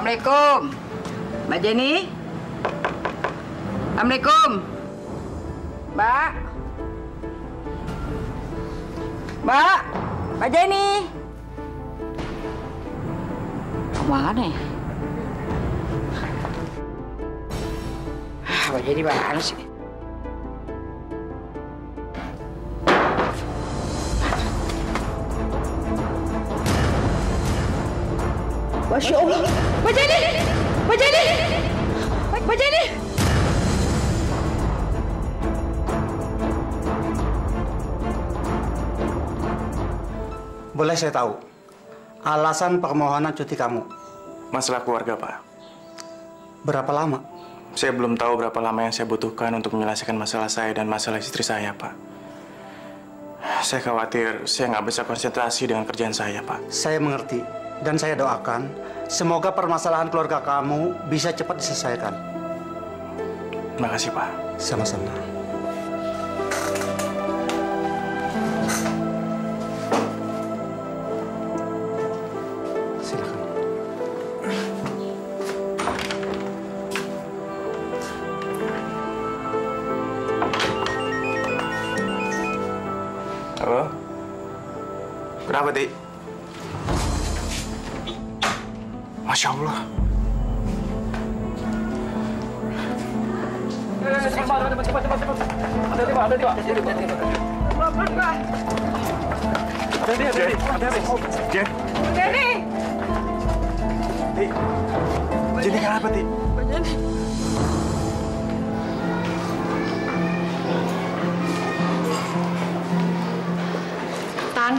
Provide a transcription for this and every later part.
Assalamualaikum. Mbak Jenny? Assalamualaikum. Mbak? Mbak? Mbak Jenny? Kemana ya? Mbak Jenny mana sih? Masya Allah. Mbak Jenny! Mbak Jenny! Mbak Jenny! Boleh saya tahu alasan permohonan cuti kamu? Masalah keluarga, Pak. Berapa lama? Saya belum tahu berapa lama yang saya butuhkan untuk menyelesaikan masalah saya dan masalah istri saya, Pak. Saya khawatir saya nggak bisa konsentrasi dengan kerjaan saya, Pak. Saya mengerti. Dan saya doakan, semoga permasalahan keluarga kamu bisa cepat diselesaikan. Terima kasih, Pak. Sama-sama. Silakan. Halo? Kenapa, Dik? Masya Allah. Jen. Jenny kenapa, Dik? Tan.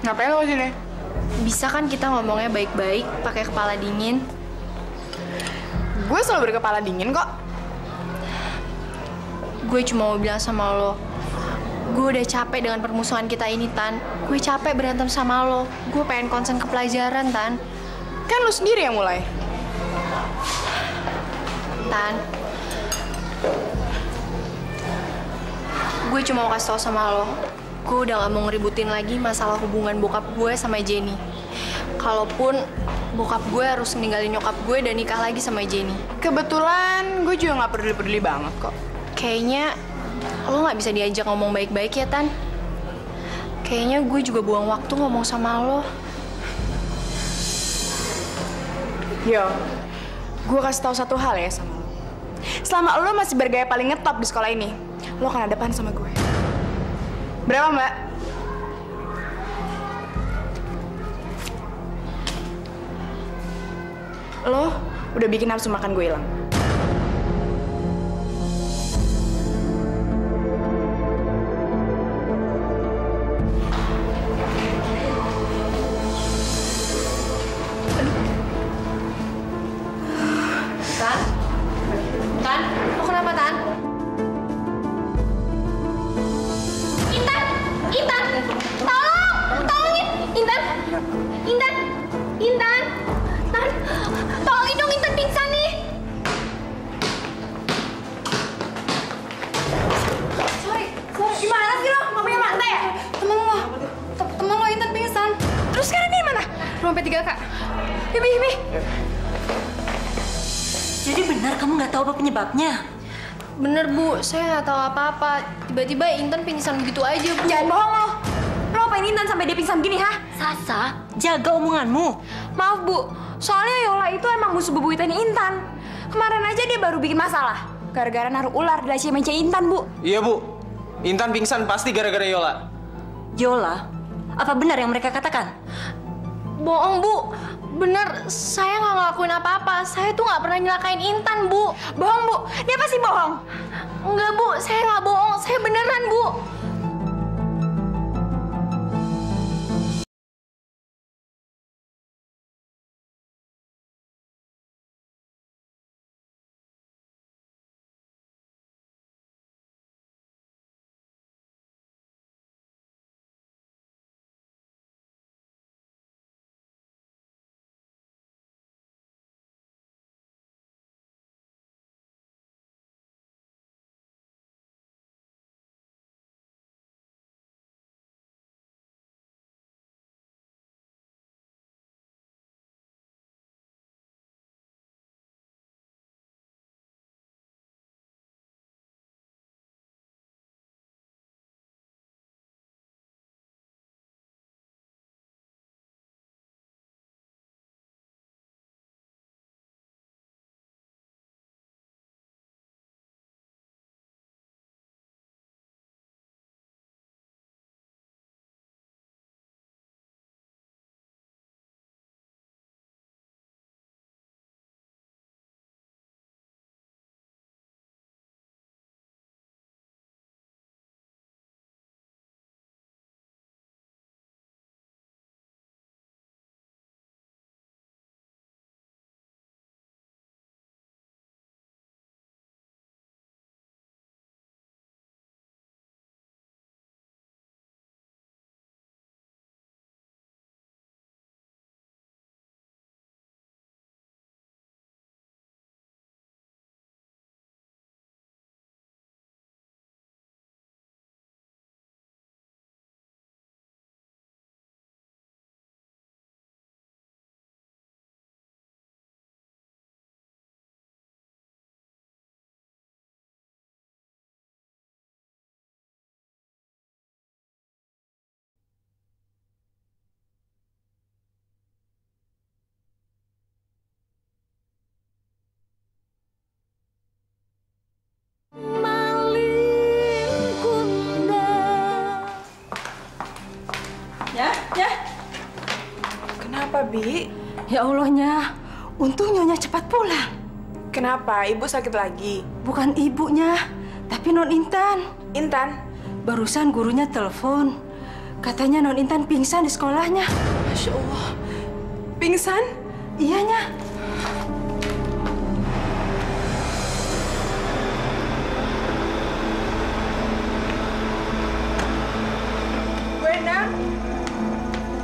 Ngapain lo sini? Bisa kan kita ngomongnya baik-baik, pakai kepala dingin? Gue selalu berkepala dingin kok. Gue cuma mau bilang sama lo, gue udah capek dengan permusuhan kita ini, Tan. Gue capek berantem sama lo. Gue pengen konsen ke pelajaran, Tan. Kan lu sendiri yang mulai. Tan. Gue cuma mau kasih tau sama lo, gue udah gak mau ngeributin lagi masalah hubungan bokap gue sama Jenny. Kalaupun bokap gue harus ninggalin nyokap gue dan nikah lagi sama Jenny. Kebetulan gue juga nggak peduli-peduli banget kok. Kayaknya lo gak bisa diajak ngomong baik-baik ya, Tan. Kayaknya gue juga buang waktu ngomong sama lo. Yo, gue kasih tahu satu hal ya sama lo. Selama lo masih bergaya paling ngetop di sekolah ini, lo akan ada depan sama gue. Berapa, Mbak? Lo udah bikin nafsu makan gue hilang. Tan? Tan? Lo kenapa, Tan? Intan! Intan! Tolong! Tolongin! Intan! Intan! Intan! Tan! Tolongin dong, Intan pingsan nih! Sorry. Gimana sih lo? Nggak punya mata ya? Temen lo Intan pingsan. Terus sekarang dia mana? Ruang P3, Kak. Hibi. Jadi benar kamu nggak tahu apa penyebabnya? Bener, Bu. Saya nggak tahu apa-apa. Tiba-tiba Intan pingsan begitu aja, Bu. Jangan bohong lo. Lo apain Intan sampai dia pingsan gini, ha? Sasa, jaga omonganmu. Maaf, Bu. Soalnya Yola itu emang musuh bebuyutannya Intan. Kemarin aja dia baru bikin masalah. Gara-gara naruh ular di laci meja Intan, Bu. Iya, Bu. Intan pingsan pasti gara-gara Yola. Yola, apa benar yang mereka katakan? Bohong, Bu. Bener, saya nggak ngelakuin apa-apa. Saya tuh nggak pernah nyelakain Intan, Bu. Bohong, Bu. Dia pasti bohong. Enggak, Bu. Saya nggak bohong. Saya beneran, Bu. Kenapa, Bi? Ya Allahnya, untung Nyonya cepat pulang. Kenapa? Ibu sakit lagi? Bukan ibunya, tapi Non Intan. Intan? Barusan gurunya telepon. Katanya Non Intan pingsan di sekolahnya. Masya Allah. Pingsan? Iyanya. Bu Endang?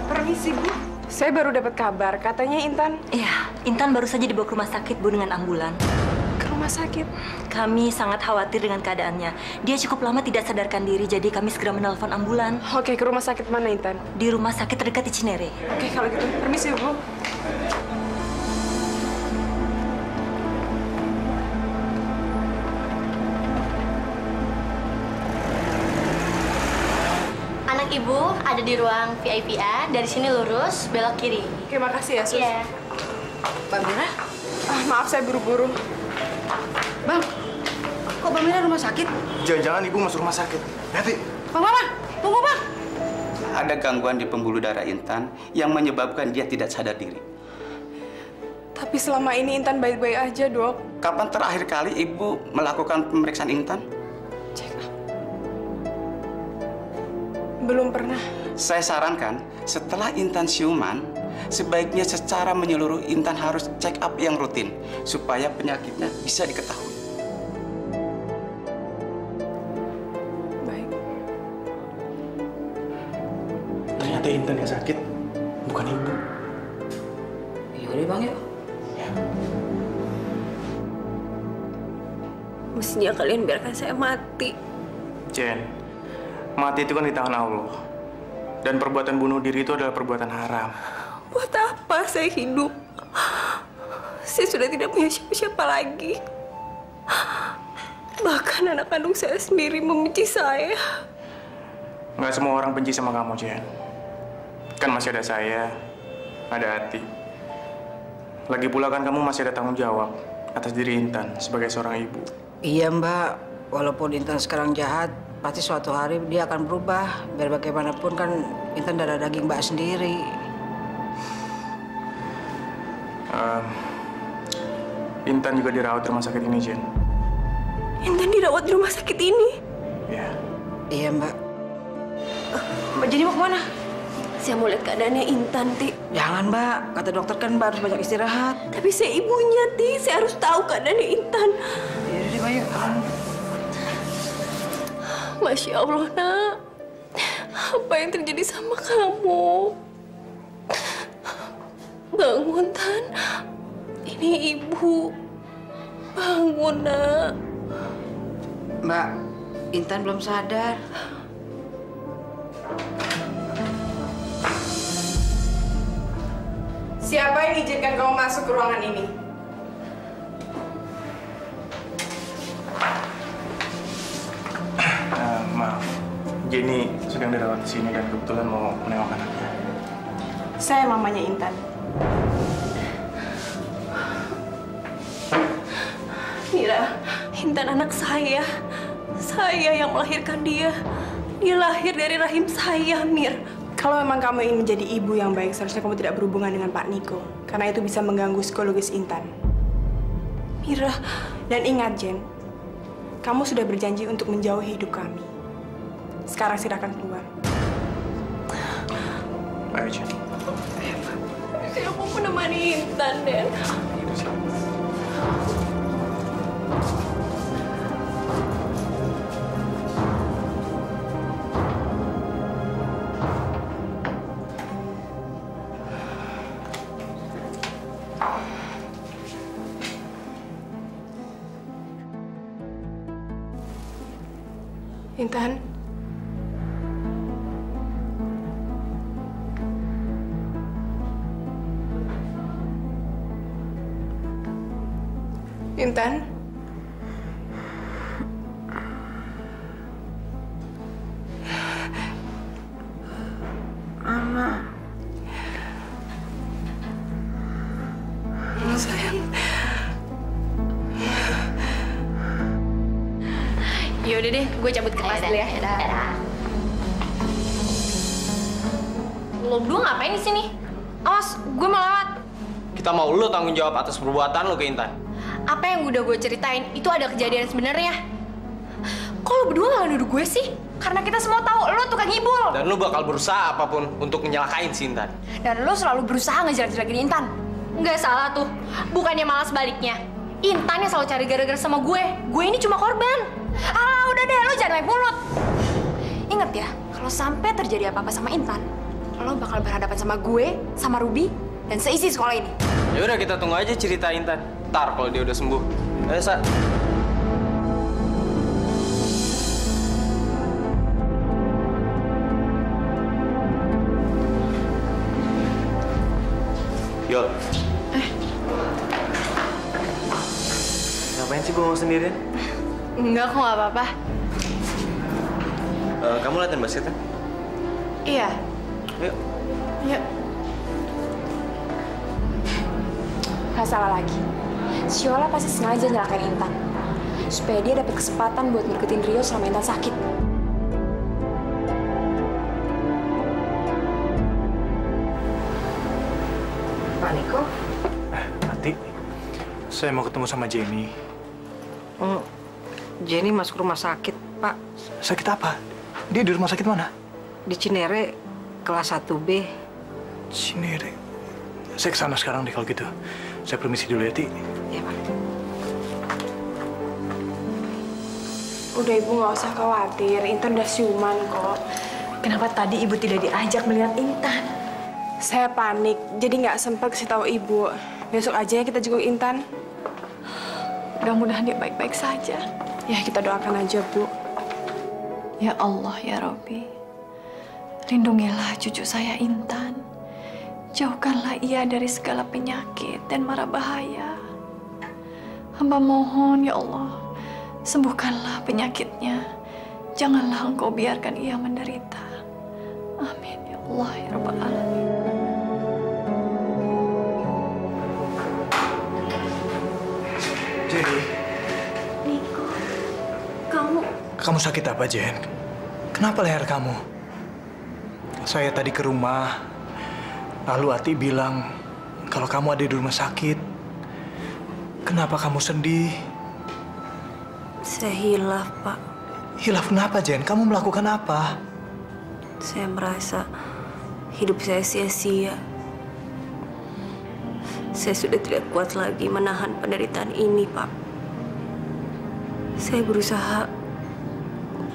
Permisi, Bu. Saya baru dapat kabar, katanya Intan Iya, Intan baru saja dibawa ke rumah sakit, Bu, dengan ambulan. ke rumah sakit. Kami sangat khawatir dengan keadaannya. Dia cukup lama tidak sadarkan diri, jadi kami segera menelpon ambulan. Oke, ke rumah sakit mana, Intan? Di rumah sakit terdekat di Cinere. Oke, kalau gitu. Permisi, Bu. Anak ibu ada di ruang VIP A. Dari sini lurus, belok kiri. Oke, makasih ya, Sus. Iya. Mbak Mira? Maaf, saya buru-buru. Bang, kok Mbak Mira rumah sakit? Jangan-jangan ibu masuk rumah sakit. Hati. Bang Mama, tunggu Bang. Ada gangguan di pembuluh darah Intan yang menyebabkan dia tidak sadar diri. Tapi selama ini Intan baik-baik aja, Dok. Kapan terakhir kali ibu melakukan pemeriksaan Intan? Belum pernah. Saya sarankan setelah Intan siuman, sebaiknya secara menyeluruh Intan harus check up yang rutin supaya penyakitnya bisa diketahui. Baik. Ternyata Intan yang sakit, bukan ibu. Yaudah Bang, yuk. Mestinya kalian biarkan saya mati. Jen, mati itu kan di tangan Allah. Dan perbuatan bunuh diri itu adalah perbuatan haram. Buat apa saya hidup? Saya sudah tidak punya siapa-siapa lagi. Bahkan anak kandung saya sendiri membenci saya. Nggak semua orang benci sama kamu, Jen. Kan masih ada saya, ada Hati. Lagi pula kan kamu masih ada tanggung jawab atas diri Intan sebagai seorang ibu. Iya Mbak, walaupun Intan sekarang jahat, pasti suatu hari dia akan berubah. Biar bagaimanapun kan Intan darah daging Mbak sendiri. Intan juga dirawat di rumah sakit ini, Jen. Intan dirawat di rumah sakit ini. Ya. Iya Mbak. Mbak Jenny mau kemana? Saya mau lihat keadaannya Intan, Ti. Jangan Mbak, kata dokter kan Mbak harus banyak istirahat. Tapi saya ibunya, Ti. Saya harus tahu keadaannya Intan. Yaudah deh Mbak, yuk. Masya Allah, Nak. Apa yang terjadi sama kamu? Bangun, Tan. Ini ibu. Bangun, Nak. Mbak, Intan belum sadar. Siapa yang izinkan kamu masuk ke ruangan ini? Maaf, Jenny sedang dirawat di sini dan kebetulan mau menengok anaknya. Saya mamanya Intan. Mira, Intan anak saya. Saya yang melahirkan dia. Dia lahir dari rahim saya, Mir. Kalau memang kamu ingin menjadi ibu yang baik, seharusnya kamu tidak berhubungan dengan Pak Niko. Karena itu bisa mengganggu psikologis Intan. Mira, Dan ingat, Jen. Kamu sudah berjanji untuk menjauhi hidup kami. Sekarang silakan keluar. Ayo, Jen. saya mau menemani Intan, Den. Intan. Intan. Mama. Sayang. Yaudah deh, gue cabut ke kelas dulu ya. Lo berdua ngapain di sini? Awas, gue mau lewat. Kita mau lo tanggung jawab atas perbuatan lo ke Intan. Apa yang udah gue ceritain, itu ada kejadian sebenarnya. Kok lo berdua gak nuduh gue sih? Karena kita semua tahu lo tukang ngibul. Dan lo bakal berusaha apapun untuk menyalakain si Intan. Dan lo selalu berusaha ngejelek-jelekin Intan. Nggak salah tuh, bukannya malah sebaliknya. Intan yang selalu cari gara-gara sama gue. Gue ini cuma korban. Alah, udah deh, lo jangan naik mulut. Ingat ya, kalau sampai terjadi apa-apa sama Intan, lo bakal berhadapan sama gue, sama Ruby, dan seisi sekolah ini. Ya udah, kita tunggu aja cerita Intan. Ntar kalau dia udah sembuh. Ayo, Sa. Yol. Ngapain sih bengong sendirian? Enggak, kok nggak apa-apa. Kamu latihan basket kan? Iya. Yuk. Yuk. Gak salah lagi. Si Yola pasti sengaja nyelakain Intan. Supaya dia dapat kesempatan buat ngedeketin Rio selama Intan sakit. Pak Niko? Nanti saya mau ketemu sama Jenny. Jenny masuk rumah sakit, Pak. Sakit apa? Dia di rumah sakit mana? Di Cinere, kelas 1B. Cinere. Saya kesana sekarang deh kalau gitu. Saya permisi dulu ya, Ti. Iya, Pak. Udah, Ibu nggak usah khawatir. Intan udah siuman kok. Kenapa tadi Ibu tidak diajak melihat Intan? Saya panik, jadi nggak sempat kasih tahu Ibu. Besok aja ya kita jenguk Intan. Mudah-mudahan dia baik-baik saja. Ya, kita doakan aja, Bu. Ya Allah, ya Robbi. Lindungilah cucu saya Intan. Jauhkanlah ia dari segala penyakit dan mara bahaya. Hamba mohon, ya Allah, sembuhkanlah penyakitnya. Janganlah Engkau biarkan ia menderita. Amin, ya Allah, ya Rabbal Alamin. Jenny. Niko, Kamu sakit apa, Jen? Kenapa leher kamu? Saya tadi ke rumah, lalu Ati bilang kalau kamu ada di rumah sakit. Kenapa kamu sedih? Saya hilaf, Pak. Hilaf kenapa, Jen? Kamu melakukan apa? Saya merasa hidup saya sia-sia. Saya sudah tidak kuat lagi menahan penderitaan ini, Pak. Saya berusaha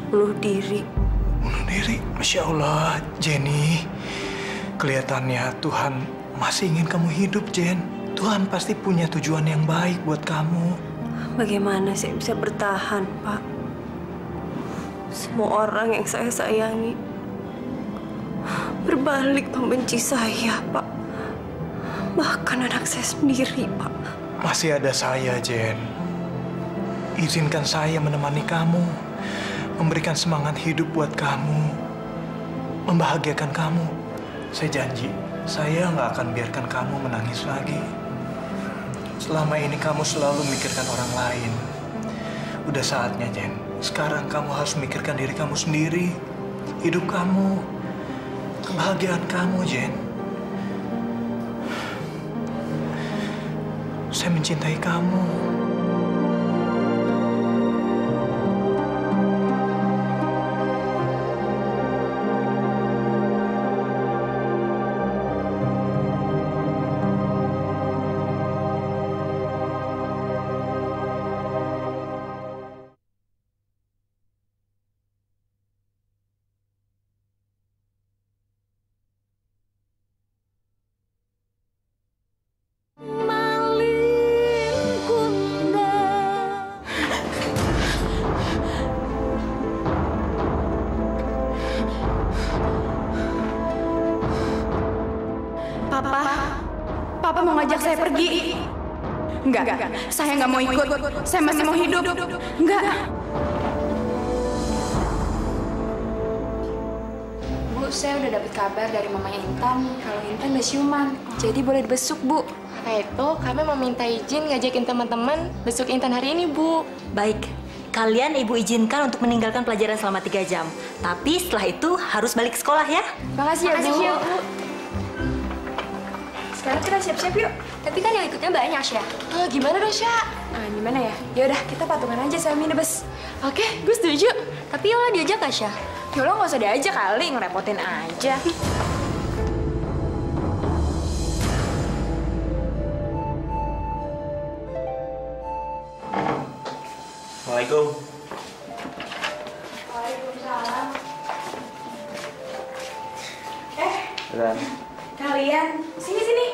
bunuh diri. Bunuh diri? Masya Allah, Jenny. Kelihatannya Tuhan masih ingin kamu hidup, Jen. Tuhan pasti punya tujuan yang baik buat kamu. Bagaimana saya bisa bertahan, Pak? Semua orang yang saya sayangi berbalik membenci saya, Pak. Bahkan anak saya sendiri, Pak. Masih ada saya, Jen. Izinkan saya menemani kamu, memberikan semangat hidup buat kamu, membahagiakan kamu. Saya janji, saya nggak akan biarkan kamu menangis lagi. Selama ini kamu selalu memikirkan orang lain. Udah saatnya, Jen. Sekarang kamu harus memikirkan diri kamu sendiri, hidup kamu, kebahagiaan kamu, Jen. Saya mencintai kamu. Papa mau ngajak saya pergi. Enggak. Saya nggak mau ikut. Saya masih mau hidup. Enggak. Bu, saya udah dapet kabar dari mamanya Intan kalau Intan udah siuman. Jadi boleh dibesuk, Bu. Nah itu, kami mau minta izin ngajakin teman-teman besok Intan hari ini, Bu. Baik, kalian Ibu izinkan untuk meninggalkan pelajaran selama 3 jam. Tapi setelah itu harus balik ke sekolah ya. Makasih ya, Bu. sekarang kita siap-siap yuk. Tapi kan yang ikutnya banyak, Syah. Gimana dong, Syah? Gimana ya? Ya udah, kita patungan aja sama minibus. Oke, gue setuju. Tapi Yola diajak gak, Syah? Yola nggak usah diajak kali, ngerepotin aja. Assalamualaikum. Waalaikumsalam. Dan Kalian, sini.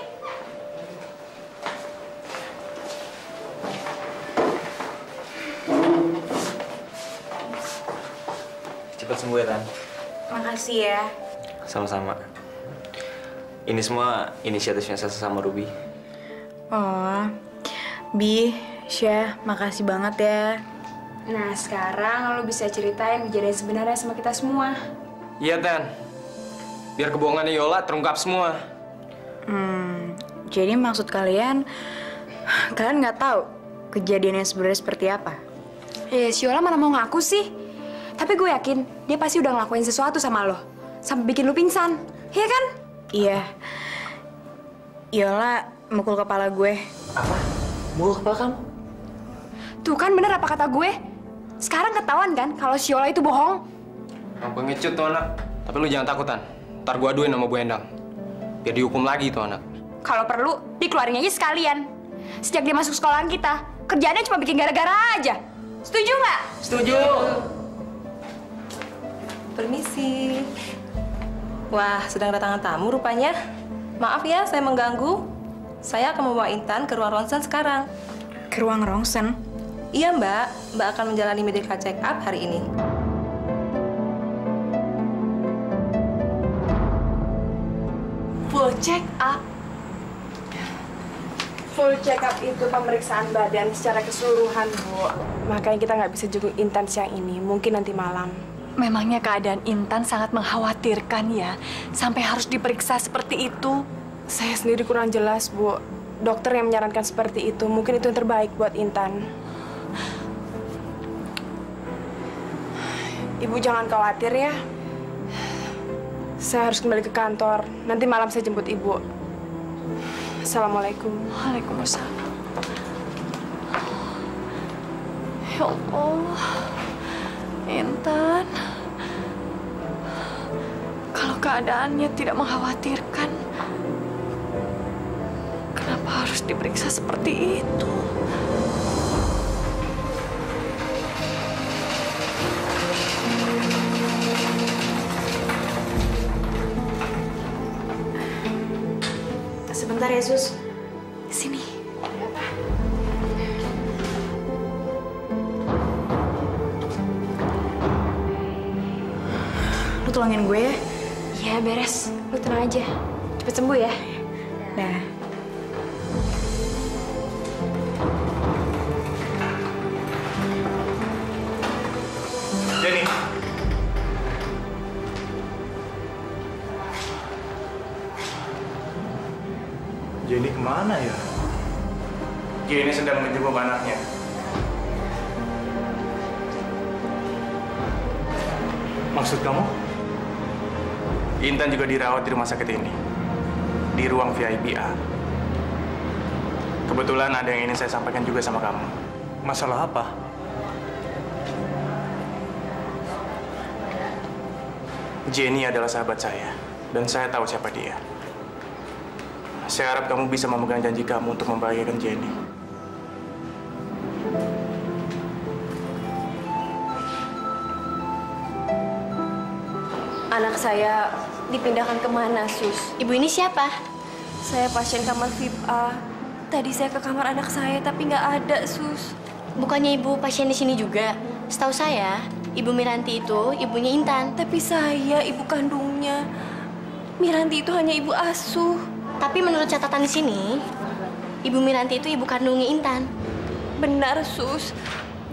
cepat sembuh ya, Tan. Makasih ya. Sama-sama. Ini semua inisiatifnya Sasa sama Ruby. Oh, Bi, Syah, makasih banget ya. Nah, sekarang lo bisa ceritain kejadian sebenarnya sama kita semua. Iya, Tan. Biar kebohongannya Yola terungkap semua. Jadi maksud kalian nggak tahu kejadiannya sebenarnya seperti apa? Si Yola mana mau ngaku sih? Tapi gue yakin dia pasti udah ngelakuin sesuatu sama lo, sampai bikin lo pingsan, iya kan? Iya. Yola mukul kepala gue. Apa? Mukul kepala kamu? Tuh kan bener apa kata gue? Sekarang ketahuan kan kalau si Yola itu bohong? Apa ngecut tuh anak? Tapi lu jangan takut, Tan. Ntar gua aduin sama Bu Endang. Biar dihukum lagi tuh anak. Kalau perlu, dikeluarin aja sekalian. Sejak dia masuk sekolahan kita, kerjaannya cuma bikin gara-gara aja. Setuju nggak? Setuju. Permisi. Wah, sedang kedatangan tamu rupanya. Maaf ya, saya mengganggu. Saya akan membawa Intan ke ruang ronsen sekarang. Ke ruang ronsen? Iya, Mbak. Mbak akan menjalani medical check up hari ini. Full check up? Full check up itu pemeriksaan badan secara keseluruhan, Bu. Makanya kita nggak bisa jenguk Intan siang ini. Mungkin nanti malam. Memangnya keadaan Intan sangat mengkhawatirkan ya, sampai harus diperiksa seperti itu? Saya sendiri kurang jelas, Bu. Dokter yang menyarankan seperti itu. Mungkin itu yang terbaik buat Intan. Ibu jangan khawatir ya. Saya harus kembali ke kantor. Nanti malam saya jemput Ibu. Assalamualaikum. Waalaikumsalam. Ya Allah, Intan. Kalau keadaannya tidak mengkhawatirkan, kenapa harus diperiksa seperti itu? Sebentar ya, Sus. Sini. Lu tolongin gue ya. Iya, beres. Lu tenang aja. Cepet sembuh ya. Nah. Jenny. Jenny kemana ya? Jenny sedang menjenguk anaknya. Maksud kamu? Intan juga dirawat di rumah sakit ini. Di ruang VIP A. Kebetulan ada yang ingin saya sampaikan juga sama kamu. Masalah apa? Jenny adalah sahabat saya. Dan saya tahu siapa dia. Saya harap kamu bisa memegang janji kamu untuk membahagiakan Jenny. Anak saya dipindahkan kemana, Sus? Ibu ini siapa? Saya pasien kamar VIP A. Tadi saya ke kamar anak saya, tapi nggak ada, Sus. Bukannya ibu pasien di sini juga? Setahu saya, Ibu Miranti itu ibunya Intan. Tapi saya ibu kandungnya. Miranti itu hanya ibu asuh. Tapi menurut catatan di sini, Ibu Miranti itu ibu kandungnya Intan. Benar, Sus.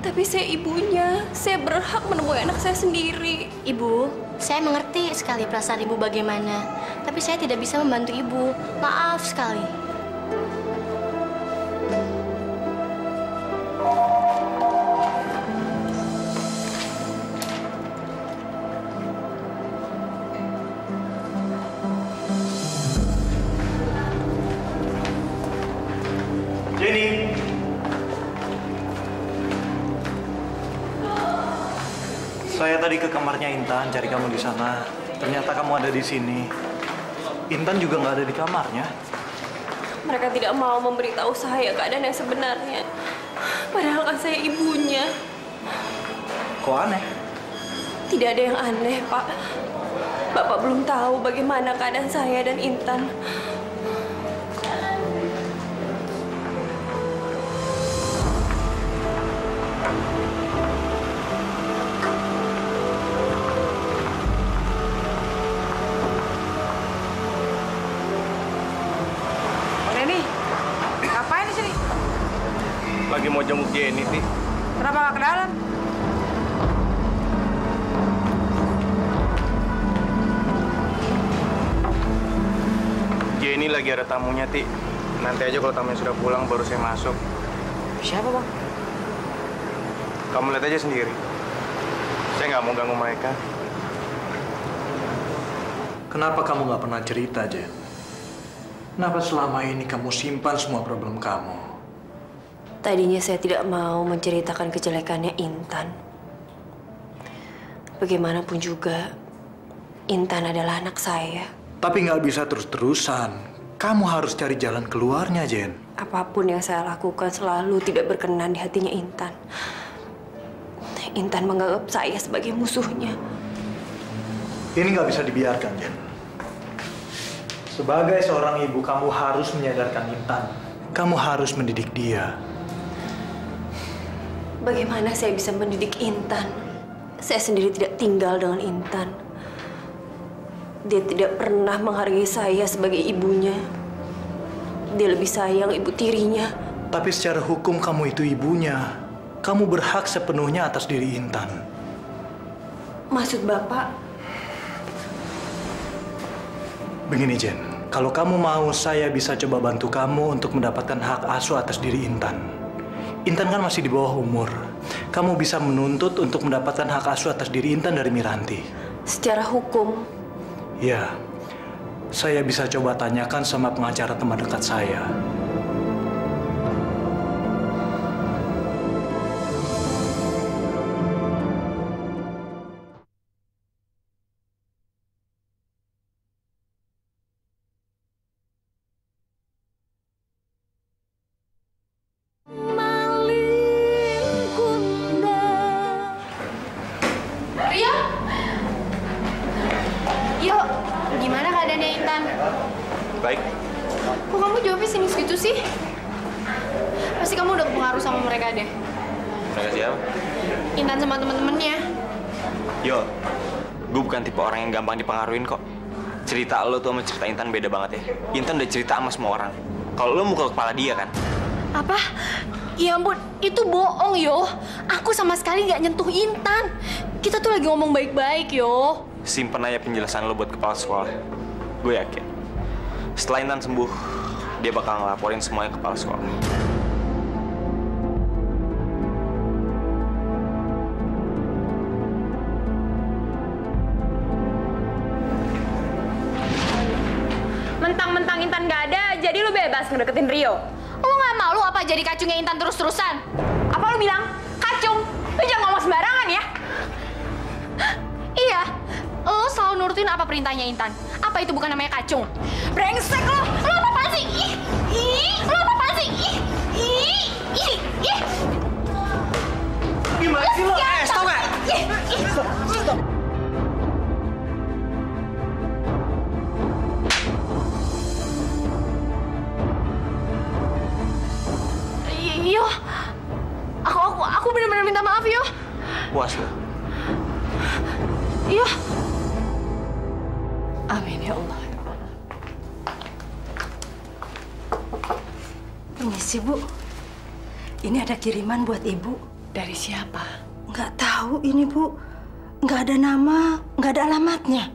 Tapi saya ibunya. Saya berhak menemui anak saya sendiri. Ibu, saya mengerti sekali perasaan ibu bagaimana. Tapi saya tidak bisa membantu ibu. Maaf sekali. Jenny. Saya tadi ke kamarnya Intan, cari kamu di sana. Ternyata kamu ada di sini. Intan juga nggak ada di kamarnya. Mereka tidak mau memberitahu saya keadaan yang sebenarnya. Padahal kan saya ibunya. Kok aneh? Tidak ada yang aneh, Pak. Bapak belum tahu bagaimana keadaan saya dan Intan. Reni, ngapain di sini? Lagi mau jenguk Jenny, Ti. Kenapa nggak ke dalam? Jenny lagi ada tamunya, Ti. Nanti aja kalau tamunya sudah pulang baru saya masuk. Siapa, Bang? Kamu lihat aja sendiri. Saya nggak mau ganggu mereka. Kenapa kamu nggak pernah cerita, Jen? Kenapa selama ini kamu simpan semua problem kamu? Tadinya saya tidak mau menceritakan kejelekannya Intan. Bagaimanapun juga, Intan adalah anak saya. Tapi nggak bisa terus-terusan. Kamu harus cari jalan keluarnya, Jen. Apapun yang saya lakukan selalu tidak berkenan di hatinya Intan. Intan menganggap saya sebagai musuhnya. Ini nggak bisa dibiarkan, Jen. Sebagai seorang ibu, kamu harus menyadarkan Intan. Kamu harus mendidik dia. Bagaimana saya bisa mendidik Intan? Saya sendiri tidak tinggal dengan Intan. Dia tidak pernah menghargai saya sebagai ibunya. Dia lebih sayang ibu tirinya. Tapi secara hukum kamu itu ibunya. Kamu berhak sepenuhnya atas diri Intan. Maksud Bapak? Begini, Jen. Kalau kamu mau, saya bisa coba bantu kamu untuk mendapatkan hak asuh atas diri Intan. Intan kan masih di bawah umur. Kamu bisa menuntut untuk mendapatkan hak asuh atas diri Intan dari Miranti. Secara hukum? Ya. Saya bisa coba tanyakan sama pengacara teman dekat saya. Baik. Kok kamu jawabnya sinis gitu sih? Pasti kamu udah kepengaruh sama mereka deh. Mereka siapa? Intan sama temen-temennya. Yo, gue bukan tipe orang yang gampang dipengaruhin kok. Cerita lo tuh sama cerita Intan beda banget ya. Intan udah cerita sama semua orang. Kalau lo mukul kepala dia kan? Apa? Ya ampun, itu bohong yo. Aku sama sekali nggak nyentuh Intan. Kita tuh lagi ngomong baik-baik yo. Simpen aja penjelasan lo buat kepala sekolah. Gue yakin. Setelah Intan sembuh, dia bakal ngelaporin semuanya ke kepala sekolah. Mentang-mentang Intan nggak ada, jadi lu bebas ngedeketin Rio. Lu nggak malu apa jadi kacungnya Intan terus-terusan? Apa lu bilang? Kacung? Lu jangan ngomong sembarangan ya. Iya, lu selalu nurutin apa perintahnya Intan. Apa itu bukan namanya kacung? Brengsek lo! Lo apa-apaan sih? Lo apa-apaan sih? Gimana sih lo? Stop nggak? Stop. Yo, aku benar-benar minta maaf yo. Puas lo? Yo. Amin ya Allah. Permisi, Bu. Ini ada kiriman buat Ibu. Dari siapa? Nggak tahu ini, Bu. Nggak ada nama, nggak ada alamatnya.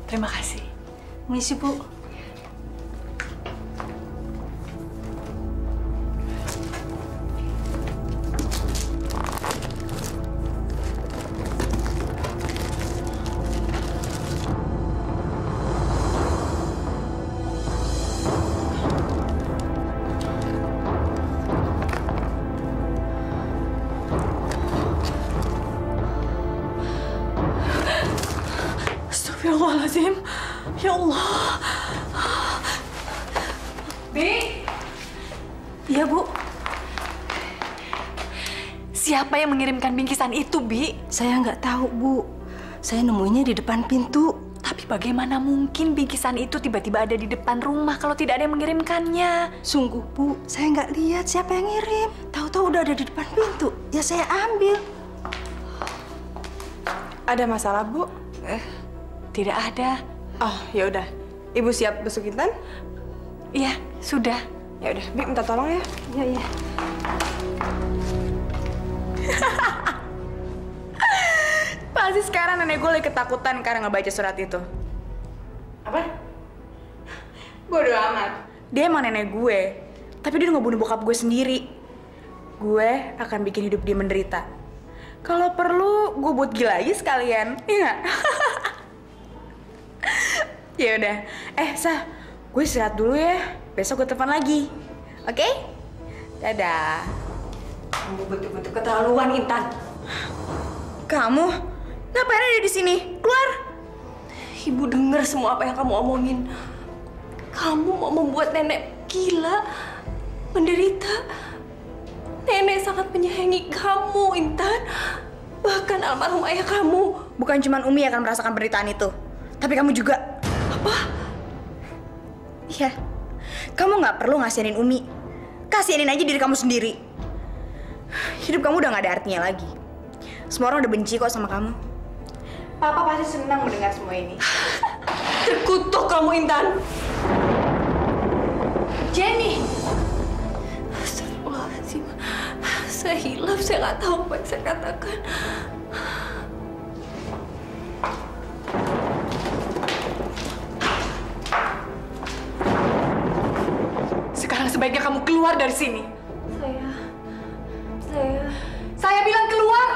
Terima kasih. Permisi, Bu. Allah. Bi. Iya, Bu. Siapa yang mengirimkan bingkisan itu, Bi? Saya nggak tahu, Bu. Saya nemuinya di depan pintu. Tapi bagaimana mungkin bingkisan itu tiba-tiba ada di depan rumah kalau tidak ada yang mengirimkannya? Sungguh, Bu, saya nggak lihat siapa yang ngirim. Tahu-tahu udah ada di depan pintu. Ya saya ambil. Ada masalah, Bu? Tidak ada. Oh, ya udah. Ibu siap besuk Intan? Iya, sudah. Ya udah, Bi minta tolong ya. Iya, iya. Pasti sekarang nenek gue lagi ketakutan karena ngebaca surat itu. Apa? Bodoh amat. Dia emang nenek gue, tapi dia udah ngebunuh bokap gue sendiri. Gue akan bikin hidup dia menderita. Kalau perlu, gue buat gila aja sekalian, iya nggak? Ya udah. Sah, gue istirahat dulu ya. Besok gue telepon lagi, oke? Dadah. Kamu betul-betul keterlaluan, Intan. Kamu? Ngapain ada di sini? Keluar! Ibu dengar semua apa yang kamu omongin. Kamu mau membuat nenek gila, menderita. Nenek sangat menyayangi kamu, Intan. Bahkan almarhum ayah kamu. Bukan cuma Umi yang akan merasakan penderitaan itu, tapi kamu juga. Apa? Iya. Kamu nggak perlu ngasihin Umi. Kasihin aja diri kamu sendiri. Hidup kamu udah nggak ada artinya lagi. Semua orang udah benci kok sama kamu. Papa pasti senang mendengar semua ini. Terkutuk kamu, Intan. Jenny! Astagfirullahaladzim. Saya hilaf, saya nggak tahu apa yang saya katakan. Sekarang sebaiknya kamu keluar dari sini. Saya bilang keluar!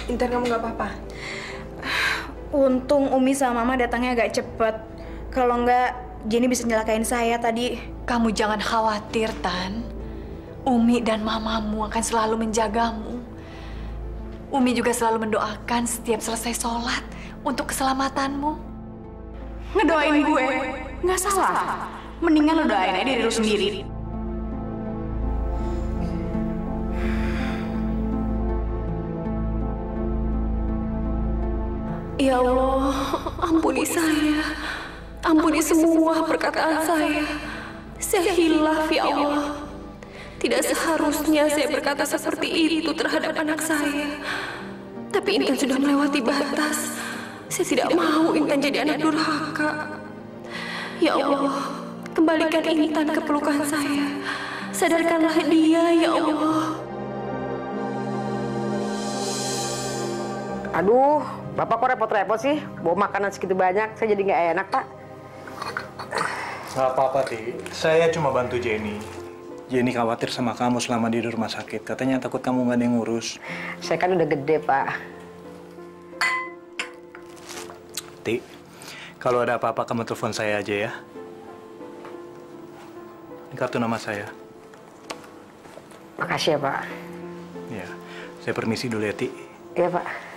Intan, kamu nggak apa-apa? Untung Umi sama Mama datangnya agak cepet. Kalau nggak, Jenny bisa nyelakain saya tadi. Kamu jangan khawatir, Tan. Umi dan Mamamu akan selalu menjagamu. Umi juga selalu mendoakan setiap selesai sholat untuk keselamatanmu. Ngedoain gue? Nggak salah. Mendingan lo doain aja diri lo sendiri. Ya Allah, ampuni saya. Ampuni semua perkataan saya. Saya hilaf, ya Allah. Tidak seharusnya saya berkata seperti itu terhadap anak saya. Tapi Intan sudah melewati batas. Saya tidak mau Intan jadi anak durhaka. Ya Allah, kembalikan Intan ke pelukan saya. Sadarkanlah dia, ya Allah. Aduh, Bapak kok repot-repot sih? Bawa makanan segitu banyak, saya jadi nggak enak, Pak. Nggak apa-apa, Ti. Saya cuma bantu Jenny. Jenny khawatir sama kamu selama di rumah sakit. Katanya takut kamu nggak ada yang ngurus. Saya kan udah gede, Pak. Ti, kalau ada apa-apa kamu telepon saya aja ya. Ini kartu nama saya. Makasih ya, Pak. Ya, saya permisi dulu ya, Ti. Iya, Pak.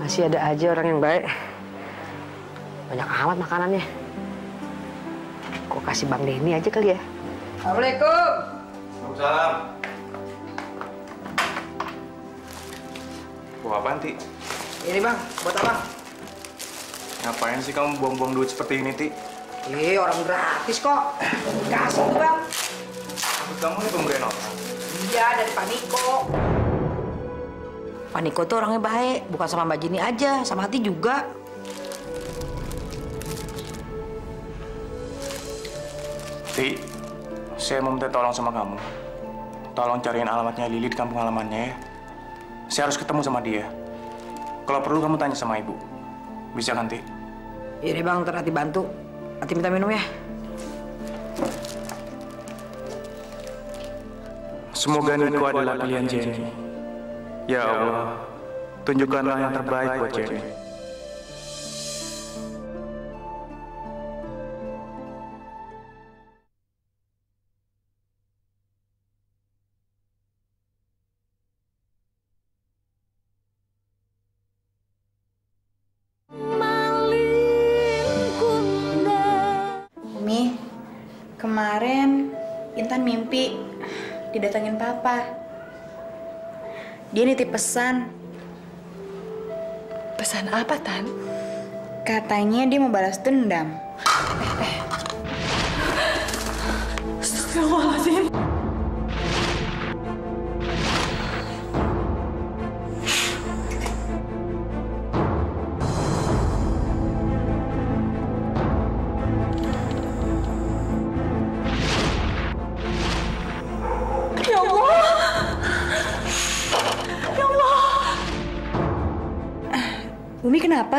Masih ada aja orang yang baik. Banyak amat makanannya. Kok kasih Bang Denny aja kali ya? Assalamualaikum. Waalaikumsalam. Bawa apaan, Ti? Ini, Bang. Buat Abang. Ngapain sih kamu buang-buang duit seperti ini, Ti? Orang gratis kok. Kasih, Bang. Maksud kamu ini pemberian orang? Iya, dari Pak Niko. Pak Niko tuh orangnya baik. Bukan sama Mbak Jenny aja, sama Hati juga. Ti, saya mau minta tolong sama kamu. tolong cariin alamatnya Lili di kampung halamannya ya. Saya harus ketemu sama dia. Kalau perlu kamu tanya sama ibu. Bisa kan, Ti? Iya deh Bang, ntar Ati bantu. Ati minta minum ya. Semoga Niko adalah pilihan Jenny. Ya Allah, tunjukkanlah yang terbaik buat Jenny. Umi, kemarin Intan mimpi didatengin Papa. Dia nitip pesan. Pesan apa, Tan? Katanya dia mau balas dendam. Astagfirullahaladzim. Umi kenapa?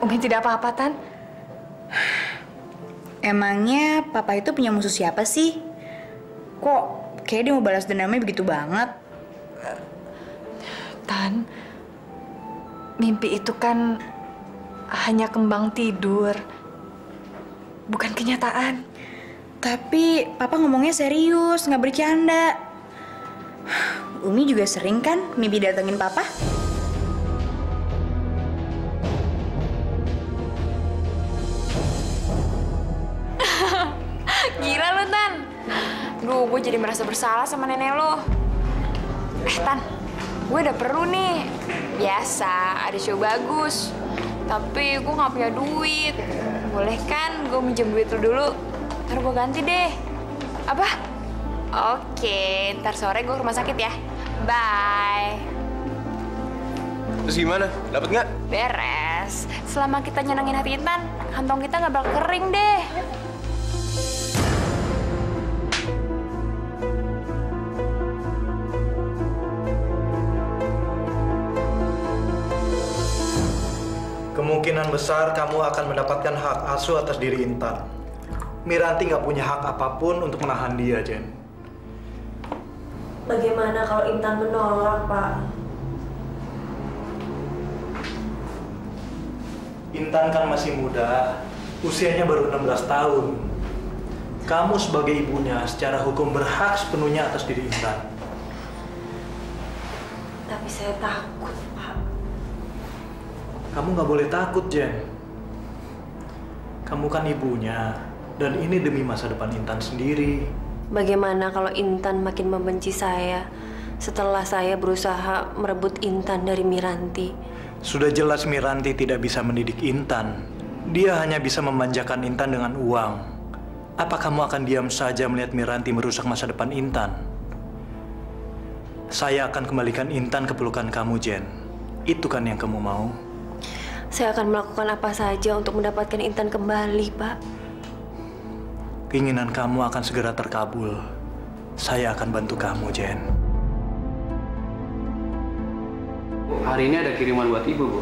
Umi tidak apa-apa, Tan. Emangnya Papa itu punya musuh siapa sih? Kok kayak dia mau balas dendamnya begitu banget? Tan, mimpi itu kan hanya kembang tidur, bukan kenyataan. Tapi Papa ngomongnya serius, nggak bercanda. Umi juga sering kan mimpi datengin Papa? Gila lu, Tan. Duh, gue jadi merasa bersalah sama nenek lo. Tan, gue udah perlu nih. Biasa, ada show bagus. Tapi gue nggak punya duit. Boleh kan gue minjem duit lu dulu? Ntar gue ganti deh. Apa? Oke, ntar sore gue ke rumah sakit ya. Bye. Terus gimana? Dapat nggak? Beres. Selama kita nyenengin hati Intan, kantong kita nggak bakal kering deh. Kemungkinan besar kamu akan mendapatkan hak asuh atas diri Intan. Miranti nggak punya hak apapun untuk menahan dia, Jen. Bagaimana kalau Intan menolak, Pak? Intan kan masih muda, usianya baru 16 tahun. Kamu sebagai ibunya secara hukum berhak sepenuhnya atas diri Intan. Tapi saya takut, Pak. Kamu nggak boleh takut, Jen. Kamu kan ibunya, dan ini demi masa depan Intan sendiri. Bagaimana kalau Intan makin membenci saya setelah saya berusaha merebut Intan dari Miranti? Sudah jelas Miranti tidak bisa mendidik Intan. Dia hanya bisa memanjakan Intan dengan uang. Apa kamu akan diam saja melihat Miranti merusak masa depan Intan? Saya akan kembalikan Intan ke pelukan kamu, Jen. Itu kan yang kamu mau? Saya akan melakukan apa saja untuk mendapatkan Intan kembali, Pak. Keinginan kamu akan segera terkabul. Saya akan bantu kamu, Jen. Bu, hari ini ada kiriman buat Ibu, Bu.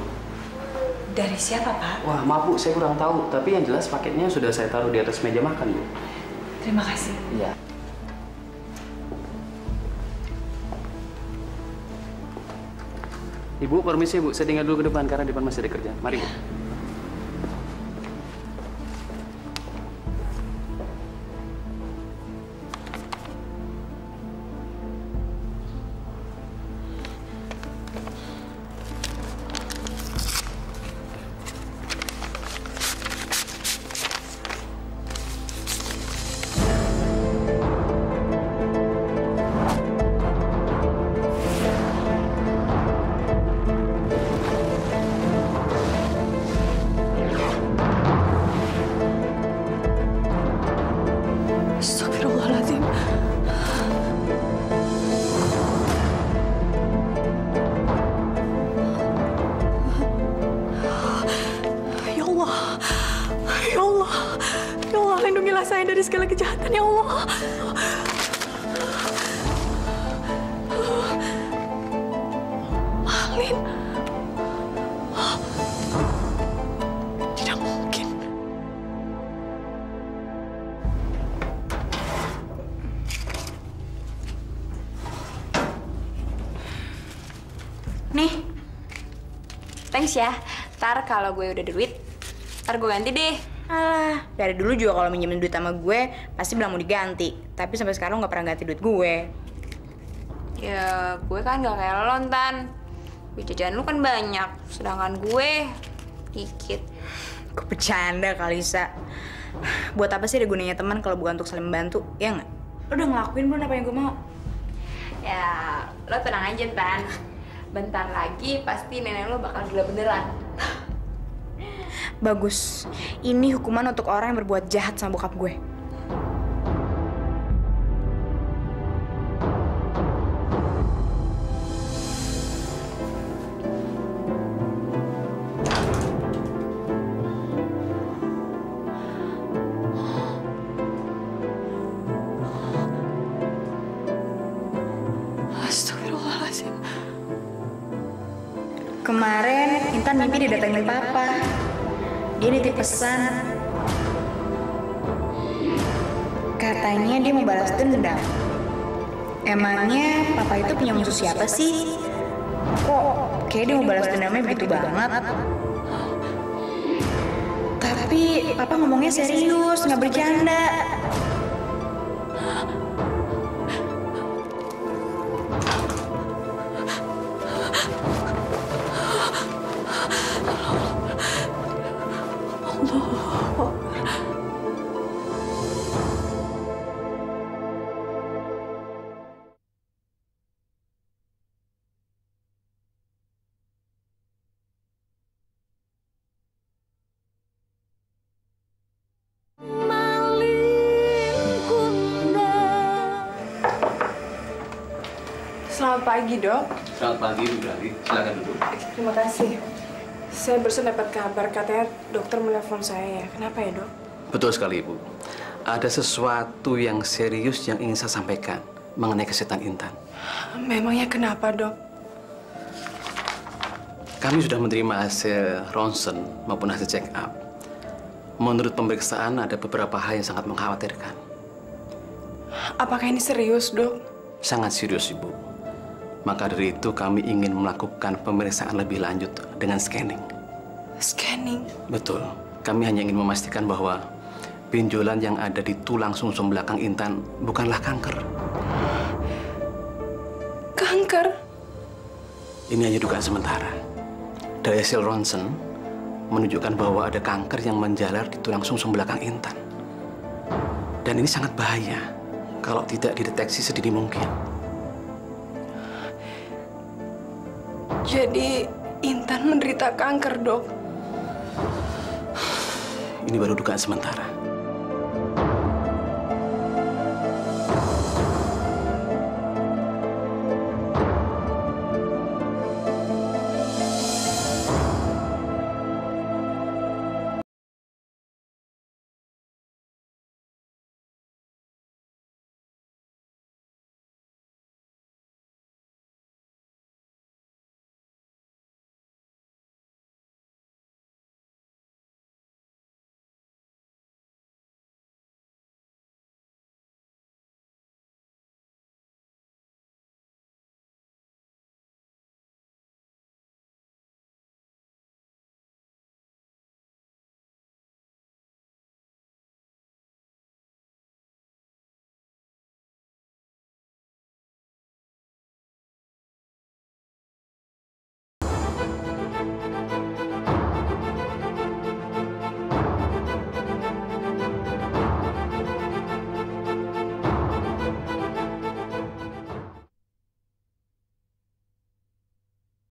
Dari siapa, Pak? Wah, maaf Bu, saya kurang tahu. Tapi yang jelas paketnya sudah saya taruh di atas meja makan, Bu. Terima kasih. Iya. Ibu, permisi Bu. Saya tinggal dulu ke depan karena depan masih ada kerjaan. Mari, Bu. dari segala kejahatan, ya Allah. Alin. Tidak mungkin. Nih. Thanks ya. Ntar kalau gue udah duit, ntar gue ganti deh. Alah, dari dulu juga kalau minjemin duit sama gue, pasti bilang mau diganti. Tapi sampai sekarang gak pernah ganti duit gue. Ya, gue kan gak kayak lo, Tan. Duit jajan lu kan banyak, sedangkan gue dikit. Gue bercanda, Kalisa. Buat apa sih ada gunanya teman kalau bukan untuk saling membantu, ya nggak? Lo udah ngelakuin belum apa yang gue mau? Ya, lo tenang aja, Tan. Bentar lagi pasti nenek lo bakal gila beneran. Bagus. Ini hukuman untuk orang yang berbuat jahat sama bokap gue. Astagfirullahaladzim. Kemarin Intan mimpi didatengin papa. Dia nitip pesan. Katanya dia mau balas dendam. Emangnya papa itu punya musuh siapa sih? Kok kayak dia mau balas dendamnya begitu banget? Tapi papa ngomongnya serius, nggak bercanda. Selamat pagi, Dok. Selamat pagi, Bu Brali. Silakan duduk. Terima kasih. Saya barusan dapat kabar katanya dokter menelpon saya. Kenapa ya, Dok? Betul sekali, Ibu. Ada sesuatu yang serius yang ingin saya sampaikan mengenai kesehatan Intan. Memangnya kenapa, Dok? Kami sudah menerima hasil ronsen maupun hasil check up. Menurut pemeriksaan ada beberapa hal yang sangat mengkhawatirkan. Apakah ini serius, Dok? Sangat serius, Ibu. Maka dari itu kami ingin melakukan pemeriksaan lebih lanjut dengan scanning. Scanning? Betul. Kami hanya ingin memastikan bahwa benjolan yang ada di tulang sumsum belakang Intan bukanlah kanker. Kanker? Ini hanya dugaan sementara. Dari hasil ronsen menunjukkan bahwa ada kanker yang menjalar di tulang sumsum belakang Intan. Dan ini sangat bahaya kalau tidak dideteksi sedini mungkin. Jadi Intan menderita kanker, Dok? Ini baru dugaan sementara.